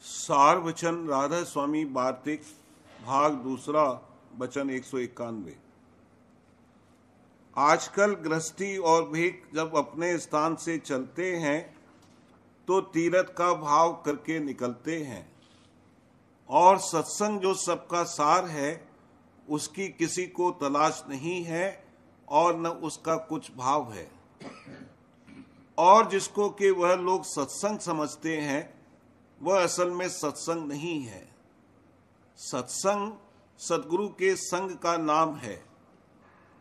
सार वचन राधा स्वामी वार्तिक भाग दूसरा वचन 191। आजकल गृहस्थी और भिख जब अपने स्थान से चलते हैं तो तीरथ का भाव करके निकलते हैं, और सत्संग जो सबका सार है उसकी किसी को तलाश नहीं है और न उसका कुछ भाव है। और जिसको कि वह लोग सत्संग समझते हैं वह असल में सत्संग नहीं है। सत्संग सद्गुरु के संग का नाम है,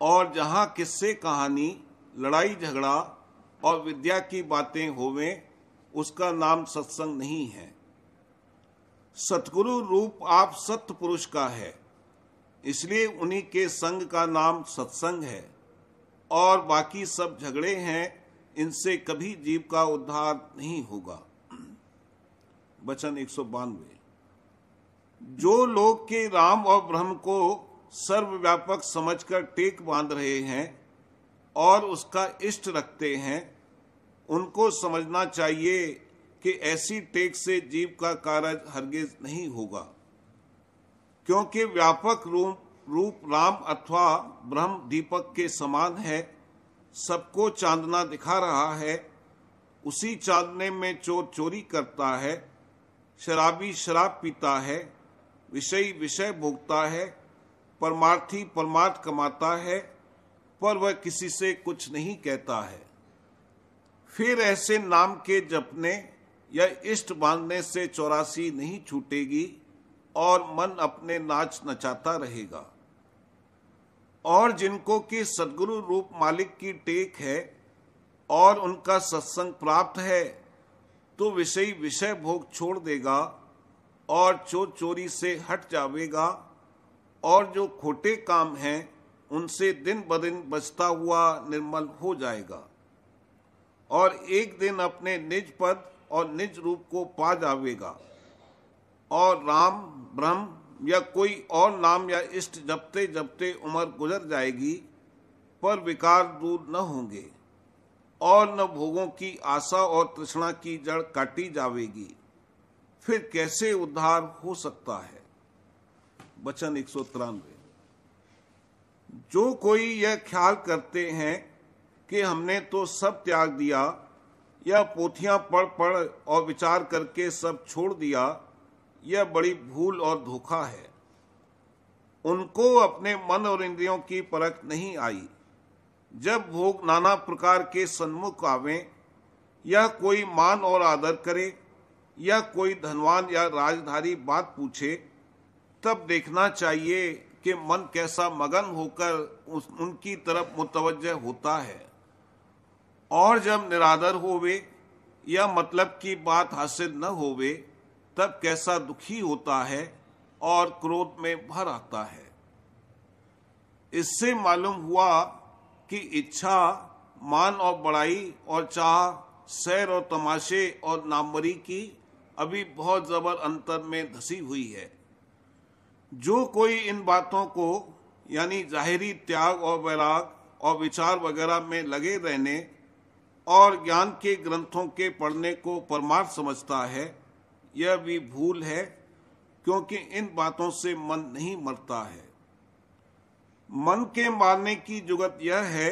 और जहाँ किस्से कहानी, लड़ाई झगड़ा और विद्या की बातें होवें उसका नाम सत्संग नहीं है। सतगुरु रूप आप सत्य पुरुष का है, इसलिए उन्हीं के संग का नाम सत्संग है, और बाकी सब झगड़े हैं, इनसे कभी जीव का उद्धार नहीं होगा। वचन 192। जो लोग के राम और ब्रह्म को सर्वव्यापक समझकर टेक बांध रहे हैं और उसका इष्ट रखते हैं, उनको समझना चाहिए कि ऐसी टेक से जीव का कार्य हरगिज नहीं होगा, क्योंकि व्यापक रूप राम अथवा ब्रह्म दीपक के समान है, सबको चांदना दिखा रहा है। उसी चांदने में चोर चोरी करता है, शराबी शराब पीता है, विषयी विषय भोगता है, परमार्थी परमार्थ कमाता है, पर वह किसी से कुछ नहीं कहता है। फिर ऐसे नाम के जपने या इष्ट बांधने से 84 नहीं छूटेगी और मन अपने नाच नचाता रहेगा। और जिनको कि सद्गुरु रूप मालिक की टेक है और उनका सत्संग प्राप्त है, तो विषयी विषय भोग छोड़ देगा और चोर चोरी से हट जावेगा, और जो खोटे काम हैं उनसे दिन ब दिन बचता हुआ निर्मल हो जाएगा, और एक दिन अपने निज पद और निज रूप को पा जावेगा। और राम ब्रह्म या कोई और नाम या इष्ट जपते जपते उम्र गुजर जाएगी, पर विकार दूर न होंगे और न भोगों की आशा और तृष्णा की जड़ काटी जावेगी। फिर कैसे उद्धार हो सकता है। वचन 193। जो कोई यह ख्याल करते हैं कि हमने तो सब त्याग दिया या पोथियां पढ़ पढ़ और विचार करके सब छोड़ दिया, यह बड़ी भूल और धोखा है। उनको अपने मन और इंद्रियों की परख नहीं आई। जब भोग नाना प्रकार के सन्मुख आवें, या कोई मान और आदर करे, या कोई धनवान या राजधारी बात पूछे, तब देखना चाहिए कि मन कैसा मगन होकर उनकी तरफ मुतवज्जह होता है। और जब निरादर होवे या मतलब की बात हासिल न होवे, तब कैसा दुखी होता है और क्रोध में भर आता है। इससे मालूम हुआ कि इच्छा, मान और बड़ाई और चाह, सैर और तमाशे और नामवरी की अभी बहुत जबर अंतर में धसी हुई है। जो कोई इन बातों को यानी जाहिरी त्याग और वैराग और विचार वगैरह में लगे रहने और ज्ञान के ग्रंथों के पढ़ने को परमार्थ समझता है, यह भी भूल है, क्योंकि इन बातों से मन नहीं मरता है। मन के मारने की जुगत यह है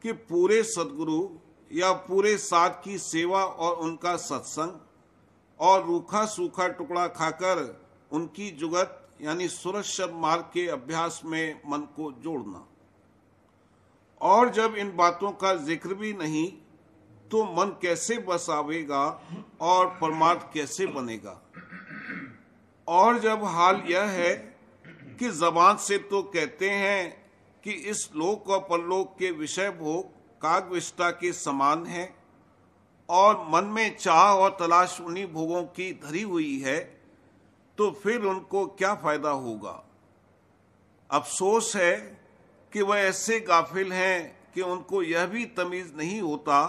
कि पूरे सद्गुरु या पूरे साथ की सेवा और उनका सत्संग और रूखा सूखा टुकड़ा खाकर उनकी जुगत यानी सुरक्षित मार्ग के अभ्यास में मन को जोड़ना। और जब इन बातों का जिक्र भी नहीं, तो मन कैसे बस आवेगा और परमार्थ कैसे बनेगा। और जब हाल यह है कि जबान से तो कहते हैं कि इस लोक और परलोक के विषय भोग कागविष्टा के समान है, और मन में चाह और तलाश उन्हीं भोगों की धरी हुई है, तो फिर उनको क्या फायदा होगा। अफसोस है कि वह ऐसे गाफिल हैं कि उनको यह भी तमीज नहीं होता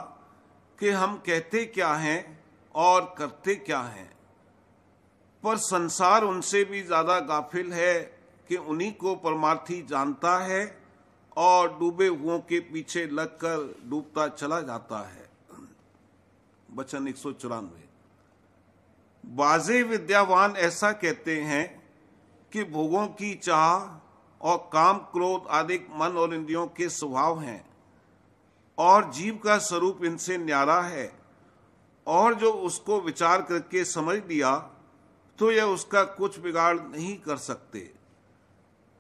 कि हम कहते क्या हैं और करते क्या हैं। पर संसार उनसे भी ज्यादा गाफिल है कि उन्हीं को परमार्थी जानता है और डूबे हुओं के पीछे लगकर डूबता चला जाता है। वचन 194। बाजे विद्यावान ऐसा कहते हैं कि भोगों की चाह और काम क्रोध आदि मन और इंद्रियों के स्वभाव हैं और जीव का स्वरूप इनसे न्यारा है, और जो उसको विचार करके समझ लिया तो यह उसका कुछ बिगाड़ नहीं कर सकते।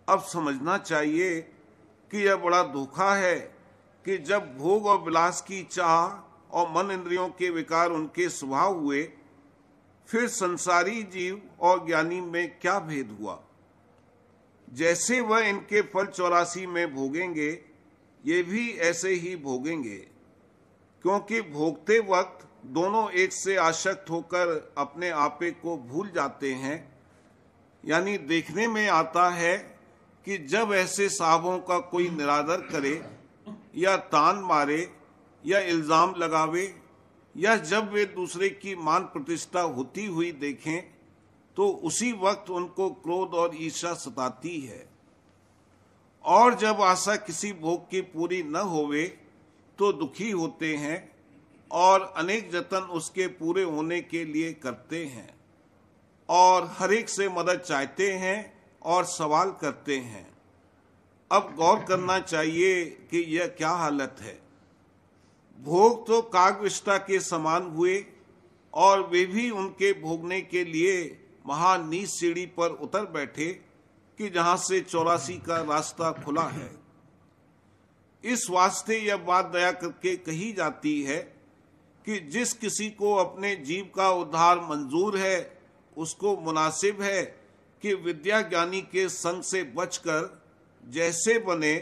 अब समझना चाहिए कि यह बड़ा धोखा है कि जब भोग और विलास की चाह और मन इंद्रियों के विकार उनके स्वभाव हुए, फिर संसारी जीव और ज्ञानी में क्या भेद हुआ। जैसे वह इनके फल 84 में भोगेंगे, ये भी ऐसे ही भोगेंगे, क्योंकि भोगते वक्त दोनों एक से आसक्त होकर अपने आपे को भूल जाते हैं। यानी देखने में आता है कि जब ऐसे साहबों का कोई निरादर करे या तान मारे या इल्जाम लगावे, या जब वे दूसरे की मान प्रतिष्ठा होती हुई देखें, तो उसी वक्त उनको क्रोध और ईर्ष्या सताती है। और जब आशा किसी भोग की पूरी न होवे तो दुखी होते हैं और अनेक जतन उसके पूरे होने के लिए करते हैं और हर एक से मदद चाहते हैं और सवाल करते हैं। अब गौर करना चाहिए कि यह क्या हालत है। भोग तो कागविष्टा के समान हुए और वे भी उनके भोगने के लिए महानीच सीढ़ी पर उतर बैठे कि जहां से 84 का रास्ता खुला है। इस वास्ते यह बात दया करके कही जाती है कि जिस किसी को अपने जीव का उद्धार मंजूर है, उसको मुनासिब है कि विद्या ज्ञानी के संग से बचकर जैसे बने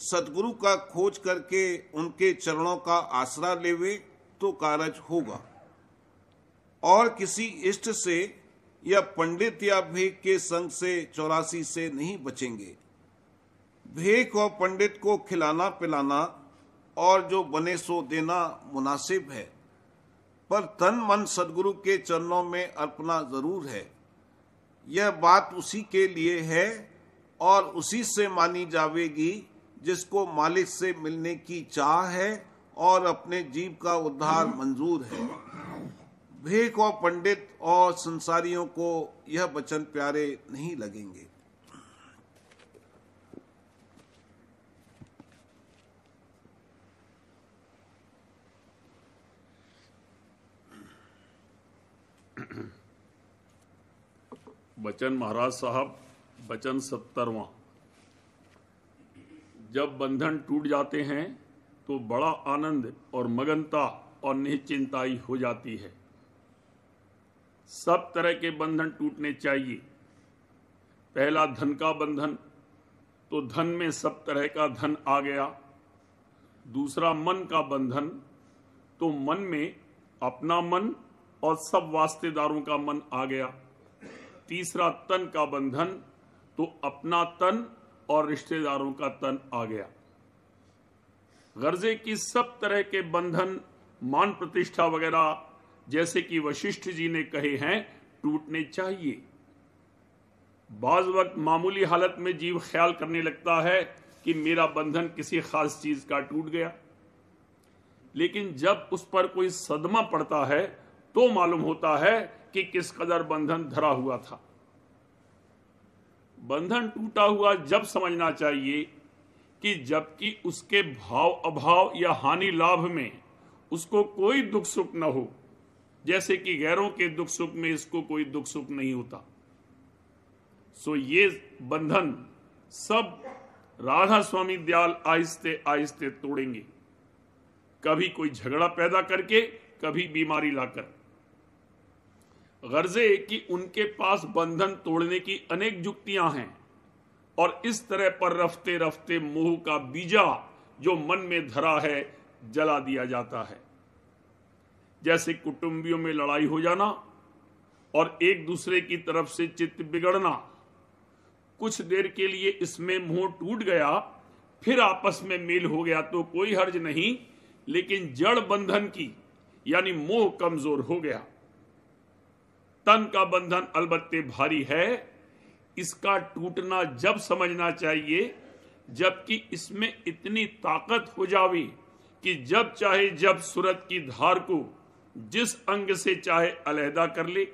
सदगुरु का खोज करके उनके चरणों का आसरा लेवे तो कारज होगा, और किसी इष्ट से या पंडित या भेक के संग से 84 से नहीं बचेंगे। भेक और पंडित को खिलाना पिलाना और जो बने सो देना मुनासिब है, पर तन मन सदगुरु के चरणों में अर्पणा जरूर है। यह बात उसी के लिए है और उसी से मानी जावेगी जिसको मालिक से मिलने की चाह है और अपने जीव का उद्धार मंजूर है। भेक और पंडित और संसारियों को यह वचन प्यारे नहीं लगेंगे। बचन महाराज साहब, बचन 70वां। जब बंधन टूट जाते हैं तो बड़ा आनंद और मगनता और निश्चिंताई हो जाती है। सब तरह के बंधन टूटने चाहिए। पहला धन का बंधन, तो धन में सब तरह का धन आ गया। दूसरा मन का बंधन, तो मन में अपना मन और सब वास्तेदारों का मन आ गया। तीसरा तन का बंधन, तो अपना तन और रिश्तेदारों का तन आ गया। गर्जे की सब तरह के बंधन, मान प्रतिष्ठा वगैरह, जैसे कि वशिष्ठ जी ने कहे हैं, टूटने चाहिए। बाज वक्त मामूली हालत में जीव ख्याल करने लगता है कि मेरा बंधन किसी खास चीज का टूट गया, लेकिन जब उस पर कोई सदमा पड़ता है तो मालूम होता है कि किस कदर बंधन धरा हुआ था। बंधन टूटा हुआ जब समझना चाहिए कि जबकि उसके भाव अभाव या हानि लाभ में उसको कोई दुख सुख न हो, जैसे कि गैरों के दुख सुख में इसको कोई दुख सुख नहीं होता। सो ये बंधन सब राधा स्वामी दयाल आहिस्ते आहिस्ते तोड़ेंगे, कभी कोई झगड़ा पैदा करके, कभी बीमारी लाकर। गर्जे कि उनके पास बंधन तोड़ने की अनेक युक्तियां हैं और इस तरह पर रफ्ते रफ्ते मोह का बीजा जो मन में धरा है जला दिया जाता है। जैसे कुटुंबियों में लड़ाई हो जाना और एक दूसरे की तरफ से चित्त बिगड़ना, कुछ देर के लिए इसमें मोह टूट गया, फिर आपस में मेल हो गया तो कोई हर्ज नहीं, लेकिन जड़ बंधन की यानी मोह कमजोर हो गया। तन का बंधन अलबत्ते भारी है, इसका टूटना जब समझना चाहिए जबकि इसमें इतनी ताकत हो जावे कि जब चाहे जब सूरत की धार को जिस अंग से चाहे अलहदा कर ले,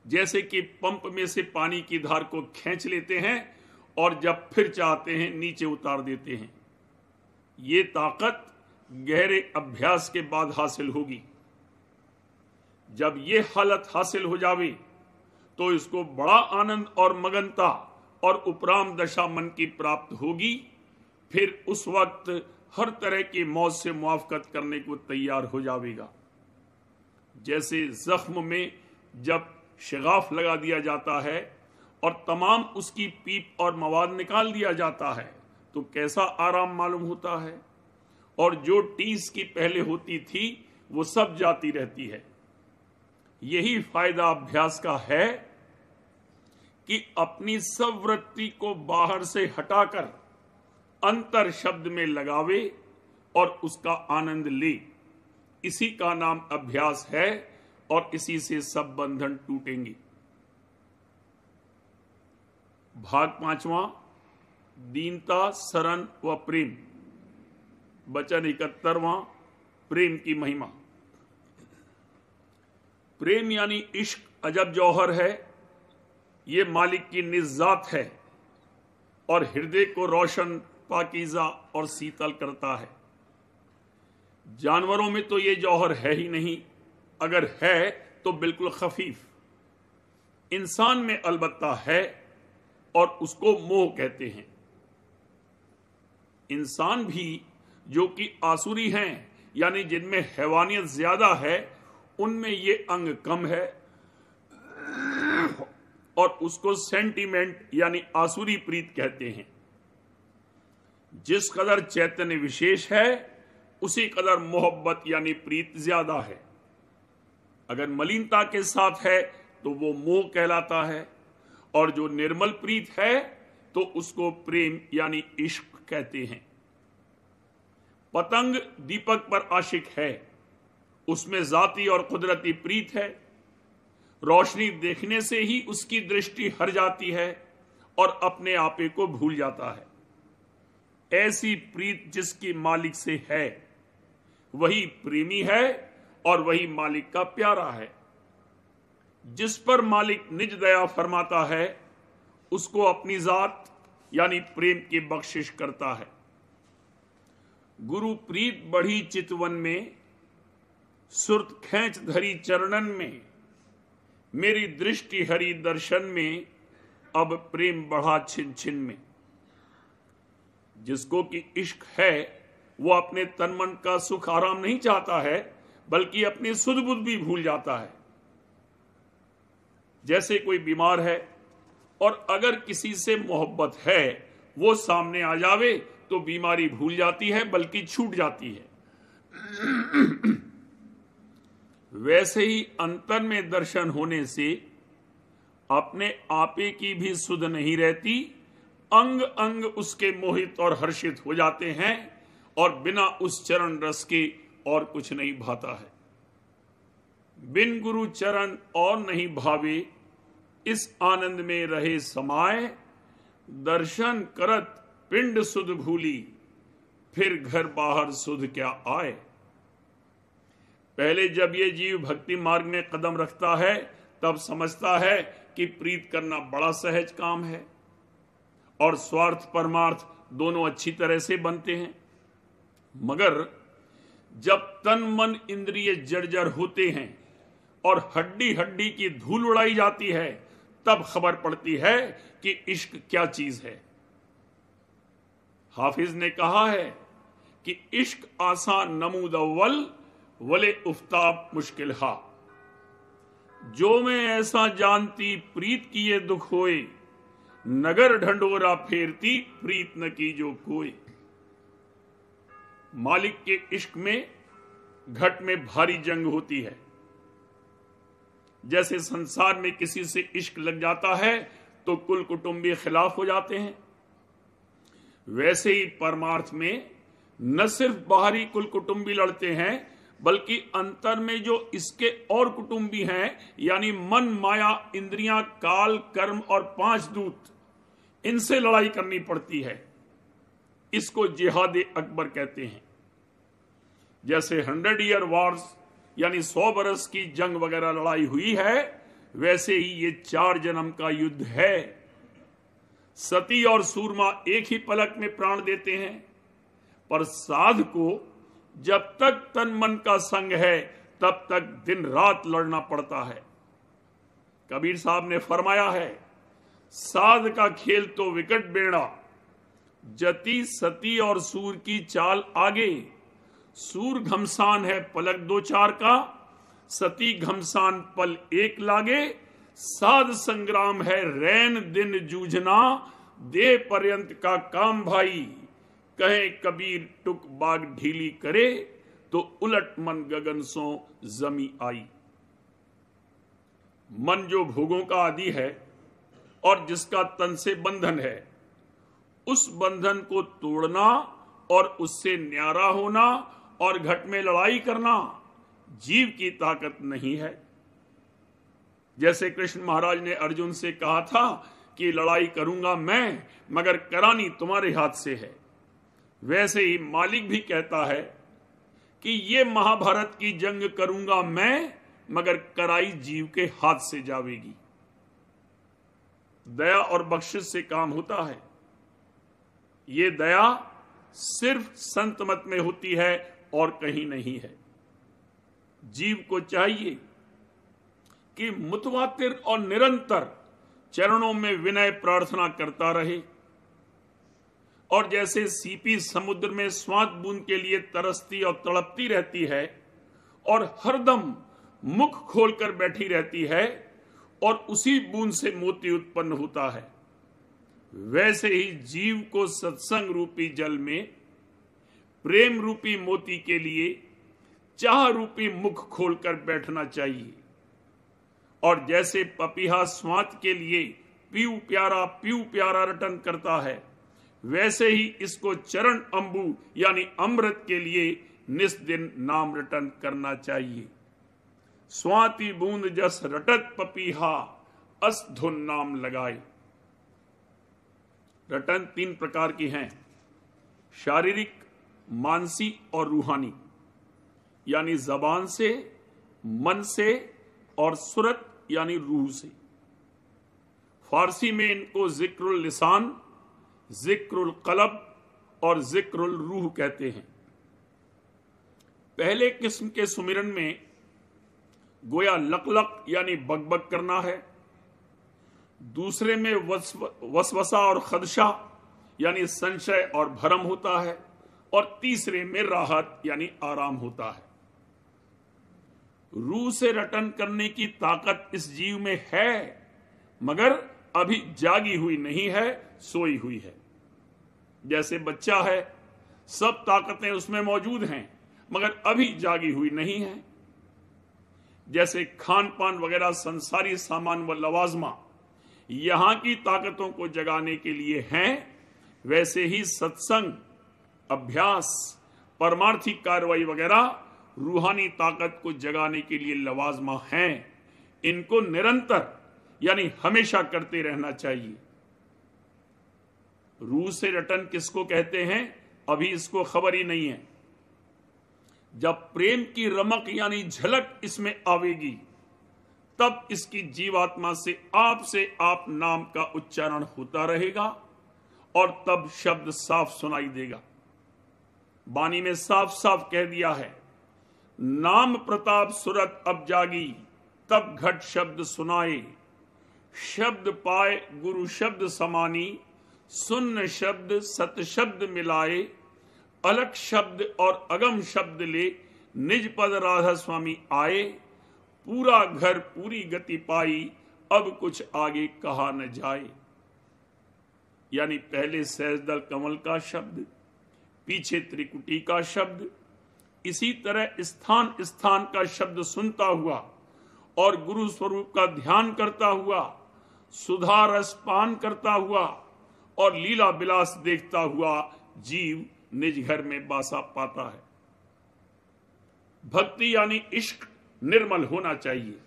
जैसे कि पंप में से पानी की धार को खींच लेते हैं और जब फिर चाहते हैं नीचे उतार देते हैं। ये ताकत गहरे अभ्यास के बाद हासिल होगी। जब ये हालत हासिल हो जावे तो इसको बड़ा आनंद और मगनता और उपराम दशा मन की प्राप्त होगी। फिर उस वक्त हर तरह की मौत से मुआफकत करने को तैयार हो जाएगा। जैसे जख्म में जब शिगाफ लगा दिया जाता है और तमाम उसकी पीप और मवाद निकाल दिया जाता है तो कैसा आराम मालूम होता है, और जो टीस की पहले होती थी वो सब जाती रहती है। यही फायदा अभ्यास का है कि अपनी सब वृत्ति को बाहर से हटाकर अंतर शब्द में लगावे और उसका आनंद ले। इसी का नाम अभ्यास है और इसी से सब बंधन टूटेंगे। भाग 5वां, दीनता, शरण व प्रेम। वचन 71वां, प्रेम की महिमा। प्रेम यानी इश्क अजब जौहर है। ये मालिक की निजात है और हृदय को रोशन, पाकीज़ा और शीतल करता है। जानवरों में तो ये जौहर है ही नहीं, अगर है तो बिल्कुल खफीफ। इंसान में अलबत्ता है और उसको मोह कहते हैं। इंसान भी जो कि आसुरी हैं, यानी जिनमें हैवानियत ज्यादा है, उनमें ये अंग कम है और उसको सेंटीमेंट यानी आसुरी प्रीत कहते हैं। जिस कदर चैतन्य विशेष है उसी कदर मोहब्बत यानी प्रीत ज्यादा है। अगर मलिनता के साथ है तो वो मोह कहलाता है, और जो निर्मल प्रीत है तो उसको प्रेम यानी इश्क कहते हैं। पतंग दीपक पर आशिक है, उसमें जाती और कुदरती प्रीत है। रोशनी देखने से ही उसकी दृष्टि हर जाती है और अपने आपे को भूल जाता है। ऐसी प्रीत जिसकी मालिक से है वही प्रेमी है और वही मालिक का प्यारा है। जिस पर मालिक निज दया फरमाता है उसको अपनी जात यानी प्रेम की बख्शिश करता है। गुरु प्रीत बढ़ी चितवन में, सुरत खेच धरी चरणन में, मेरी दृष्टि हरी दर्शन में, अब प्रेम बढ़ा छिन छिन में। जिसको कि इश्क है वो अपने तन मन का सुख आराम नहीं चाहता है, बल्कि अपनी सुध बुध भी भूल जाता है। जैसे कोई बीमार है और अगर किसी से मोहब्बत है वो सामने आ जावे तो बीमारी भूल जाती है, बल्कि छूट जाती है। वैसे ही अंतर में दर्शन होने से अपने आपे की भी सुध नहीं रहती, अंग अंग उसके मोहित और हर्षित हो जाते हैं और बिना उस चरण रस के और कुछ नहीं भाता है। बिन गुरु चरण और नहीं भावे, इस आनंद में रहे समाये, दर्शन करत पिंड सुध भूली, फिर घर बाहर सुध क्या आए। पहले जब ये जीव भक्ति मार्ग में कदम रखता है तब समझता है कि प्रीत करना बड़ा सहज काम है और स्वार्थ परमार्थ दोनों अच्छी तरह से बनते हैं। मगर जब तन मन इंद्रिय जर्जर होते हैं और हड्डी हड्डी की धूल उड़ाई जाती है तब खबर पड़ती है कि इश्क क्या चीज है। हाफिज ने कहा है कि इश्क आसान नमूद अव्वल, वले उफ्ताब मुश्किल हा। जो मैं ऐसा जानती प्रीत किए दुख होए, नगर ढंडोरा फेरती प्रीत न की जो कोई। मालिक के इश्क में घट में भारी जंग होती है। जैसे संसार में किसी से इश्क लग जाता है तो कुल कुटुंबी खिलाफ हो जाते हैं, वैसे ही परमार्थ में न सिर्फ बाहरी कुल कुटुंबी लड़ते हैं, बल्कि अंतर में जो इसके और कुटुंबी हैं, यानी मन, माया, इंद्रियां, काल, कर्म और 5 दूत, इनसे लड़ाई करनी पड़ती है। इसको जिहाद अकबर कहते हैं। जैसे 100 ईयर वॉर्स यानी 100 बरस की जंग वगैरह लड़ाई हुई है, वैसे ही ये 4 जन्म का युद्ध है। सती और सूरमा एक ही पलक में प्राण देते हैं, पर साध को जब तक तन मन का संग है तब तक दिन रात लड़ना पड़ता है। कबीर साहब ने फरमाया है, साध का खेल तो विकट बेड़ा, जति सती और सूर की चाल आगे। सूर घमसान है पलक 2-4 का, सती घमसान पल एक लागे। साध संग्राम है रैन दिन जूझना, दे पर्यंत का काम भाई। कहे कबीर टुक बाग ढीली करे, तो उलट मन गगन सो जमी आई। मन जो भोगों का आदि है और जिसका तन से बंधन है, उस बंधन को तोड़ना और उससे न्यारा होना और घट में लड़ाई करना जीव की ताकत नहीं है। जैसे कृष्ण महाराज ने अर्जुन से कहा था कि लड़ाई करूंगा मैं, मगर करानी तुम्हारे हाथ से है, वैसे ही मालिक भी कहता है कि ये महाभारत की जंग करूंगा मैं, मगर कराई जीव के हाथ से जावेगी। दया और बख्शिश से काम होता है। ये दया सिर्फ संत मत में होती है और कहीं नहीं है। जीव को चाहिए कि मुतवातिर और निरंतर चरणों में विनय प्रार्थना करता रहे, और जैसे सीपी समुद्र में स्वाद बूंद के लिए तरसती और तड़पती रहती है और हरदम मुख खोलकर बैठी रहती है और उसी बूंद से मोती उत्पन्न होता है, वैसे ही जीव को सत्संग रूपी जल में प्रेम रूपी मोती के लिए चाह रूपी मुख खोलकर बैठना चाहिए। और जैसे पपीहा स्वाद के लिए पीऊ प्यारा रटन करता है, वैसे ही इसको चरण अंबु यानी अमृत के लिए निस्दिन नाम रटन करना चाहिए। स्वाति बूंद जस रटत पपीहा, अस धुन नाम लगाए। रटन 3 प्रकार की हैं, शारीरिक, मानसी और रूहानी, यानी जबान से, मन से और सूरत यानी रूह से। फारसी में इनको जिक्रुल लिसान, जिक्रुल कलब और जिक्रुल रूह कहते हैं। पहले किस्म के सुमिरन में गोया लक यानी बकबक करना है, दूसरे में वसवसा और खदशा यानी संशय और भरम होता है, और तीसरे में राहत यानी आराम होता है। रूह से रटन करने की ताकत इस जीव में है, मगर अभी जागी हुई नहीं है, सोई हुई है। जैसे बच्चा है, सब ताकतें उसमें मौजूद हैं, मगर अभी जागी हुई नहीं है। जैसे खान पान वगैरह संसारी सामान व लवाजमा यहां की ताकतों को जगाने के लिए हैं, वैसे ही सत्संग, अभ्यास, परमार्थिक कार्रवाई वगैरह रूहानी ताकत को जगाने के लिए लवाजमा हैं। इनको निरंतर यानी हमेशा करते रहना चाहिए। रूह से रटन किसको कहते हैं, अभी इसको खबर ही नहीं है। जब प्रेम की रमक यानी झलक इसमें आवेगी, तब इसकी जीवात्मा से आप नाम का उच्चारण होता रहेगा और तब शब्द साफ सुनाई देगा। बानी में साफ साफ कह दिया है, नाम प्रताप सुरत अब जागी, तब घट शब्द सुनाए। शब्द पाए गुरु शब्द समानी, सुन्न शब्द सत शब्द मिलाए। अलग शब्द और अगम शब्द ले, निज पद राधा स्वामी आए। पूरा घर पूरी गति पाई, अब कुछ आगे कहा न जाए। यानी पहले सहजदल कमल का शब्द, पीछे त्रिकुटी का शब्द, इसी तरह स्थान स्थान का शब्द सुनता हुआ और गुरु स्वरूप का ध्यान करता हुआ, सुधा रस पान करता हुआ और लीला विलास देखता हुआ जीव निज घर में बासा पाता है। भक्ति यानी इश्क निर्मल होना चाहिए।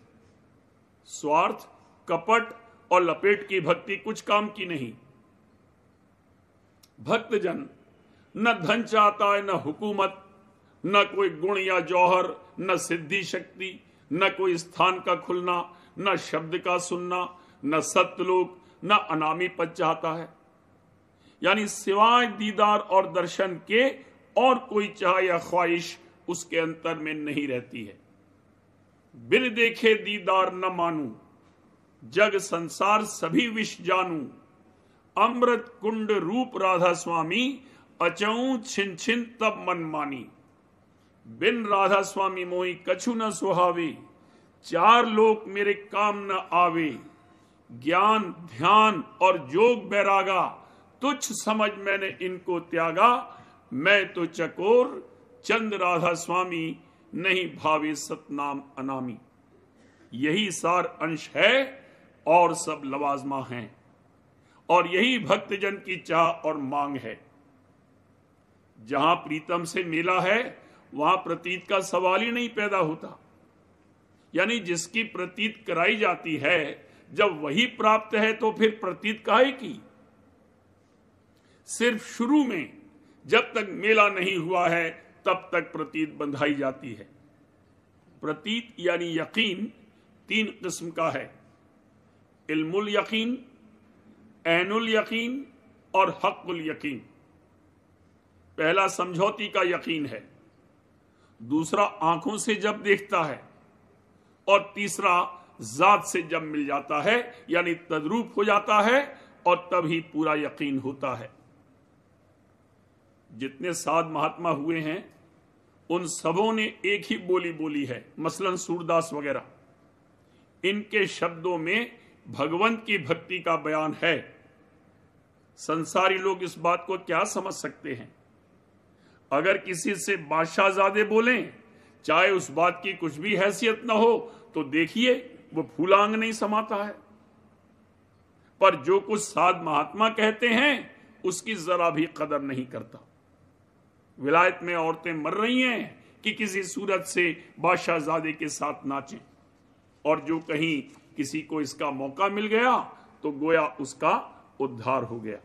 स्वार्थ, कपट और लपेट की भक्ति कुछ काम की नहीं। भक्तजन न धन चाहता है, न हुकूमत, न कोई गुण या जौहर, न सिद्धि शक्ति, न कोई स्थान का खुलना, न शब्द का सुनना, न सत्यलोक, न अनामी पद चाहता है। यानी सिवाय दीदार और दर्शन के और कोई चाह या ख्वाहिश उसके अंतर में नहीं रहती है। बिन देखे दीदार न मानू, जग संसार सभी विष जानू, अमृत कुंड रूप राधा स्वामी, अचऊं छिन छिन तब मन मानी। बिन राधा स्वामी मोहि कछु न सुहावे, चार लोक मेरे काम न आवे। ज्ञान ध्यान और जोग बैरागा, तुच्छ समझ मैंने इनको त्यागा। मैं तो चकोर चंद राधा स्वामी, नहीं भावे सतनाम अनामी। यही सार अंश है और सब लवाजमा हैं, और यही भक्तजन की चाह और मांग है। जहां प्रीतम से मेला है वहां प्रतीत का सवाल ही नहीं पैदा होता। यानी जिसकी प्रतीत कराई जाती है, जब वही प्राप्त है तो फिर प्रतीत काहे की। सिर्फ शुरू में जब तक मेला नहीं हुआ है तब तक प्रतीत बंधाई जाती है। प्रतीत यानी यकीन 3 किस्म का है, इल्मुल यकीन, ऐनुल यकीन और हक़ुल यकीन। पहला समझौती का यकीन है, दूसरा आंखों से जब देखता है, और तीसरा जात से जब मिल जाता है यानी तद्रूप हो जाता है, और तभी पूरा यकीन होता है। जितने साध महात्मा हुए हैं उन सबों ने एक ही बोली बोली है, मसलन सूरदास वगैरह। इनके शब्दों में भगवंत की भक्ति का बयान है। संसारी लोग इस बात को क्या समझ सकते हैं? अगर किसी से बादशाहजादे बोलें, चाहे उस बात की कुछ भी हैसियत न हो, तो देखिए वो फूलांग नहीं समाता है। पर जो कुछ साध महात्मा कहते हैं उसकी जरा भी कदर नहीं करता। विलायत में औरतें मर रही हैं कि किसी सूरत से बादशाहजादे के साथ नाचें, और जो कहीं किसी को इसका मौका मिल गया तो गोया उसका उद्धार हो गया।